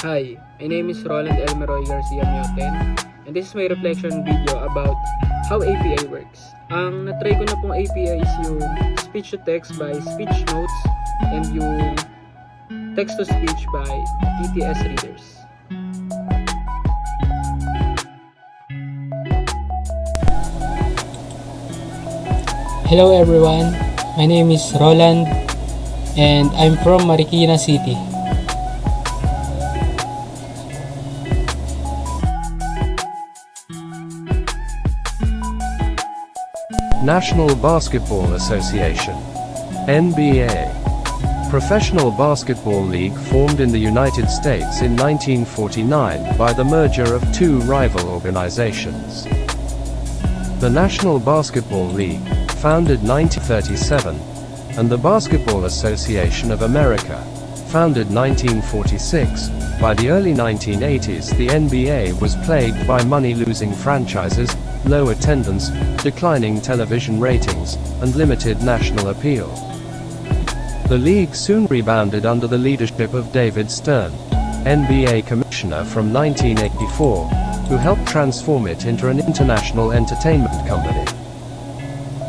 Hi, my name is Roland Elmeroy Garcia Mioten, and this is my reflection video about how API works. Ang natry ko na pong API is yung speech-to-text by Speech Notes and yung text-to-speech by TTS Readers. Hello everyone, my name is Roland and I'm from Marikina City. National Basketball Association (NBA), professional basketball league formed in the United States in 1949 by the merger of two rival organizations. The National Basketball League, founded 1937, and the Basketball Association of America, founded 1946. By the early 1980s, the NBA was plagued by money-losing franchises, low attendance, declining television ratings, and limited national appeal. The league soon rebounded under the leadership of David Stern, NBA commissioner from 1984, who helped transform it into an international entertainment company.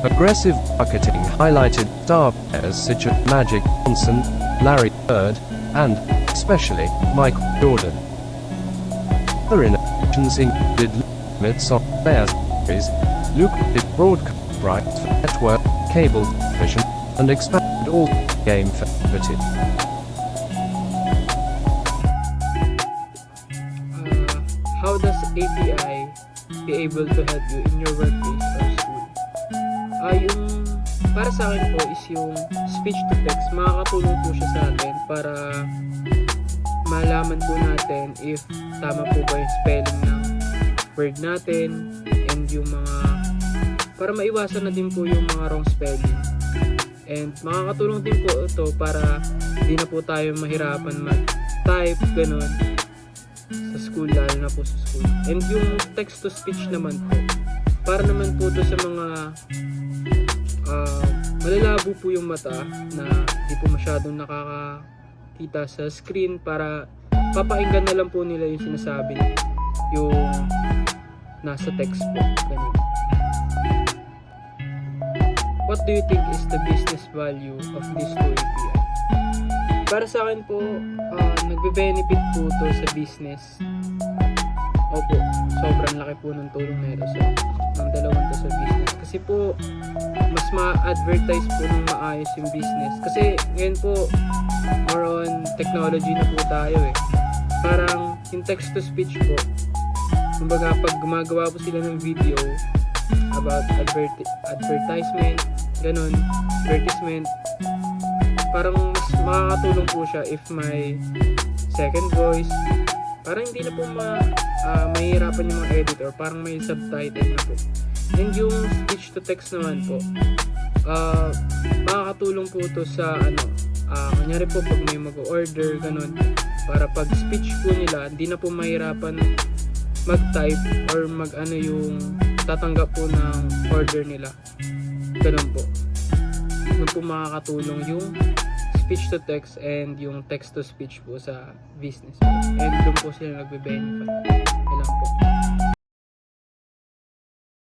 Aggressive marketing highlighted star players such as Magic Johnson, Larry Bird, and, especially, Michael Jordan. Other innovations included limits on player salaries, lucrative broadcast rights for network, cable television, and expanded all game facilities. How does API be able to help you in your workplace or school? Yung para sa akin po is yung speech-to-text. Makakatulong po siya sa atin para malaman po natin if tama po ba yung spelling ng word natin and yung mga para maiwasan na din po yung mga wrong spelling. And makakatulong din po ito para hindi na po tayo mahirapan mag-type, ganun, sa school, lalo na po sa school. And yung text-to-speech naman po, para naman po ito sa mga malalabo po yung mata na hindi po masyadong nakakakita sa screen, para papainggan na lang po nila yung sinasabi, yung nasa text po, ganun. What do you think is the business value of these two API? Para sa akin po, nagbe-benefit po to sa business. Opo, sobrang laki po ng tulong na ito ng dalawang to sa business. Kasi po, mas ma-advertise po ng maayos yung business. Kasi ngayon po, more on technology na po tayo eh. Parang yung text-to-speech po, kumbaga pag gumagawa po sila ng video about advertisement, ganun, advertisement, parang mas makakatulong po siya if may second voice, parang hindi na po mahirapan yung mga editor, parang may subtitle na po. And yung speech to text naman po, makakatulong po to sa kunyari po pag may mag-order, ganun, para pag speech po nila, hindi na po mahirapan mag-type or yung tatanggap po ng order nila, ganun po. Doon po makakatulong yung speech to text and yung text to speech po sa business po. And doon po sila nagbe-benefit. Ilan po.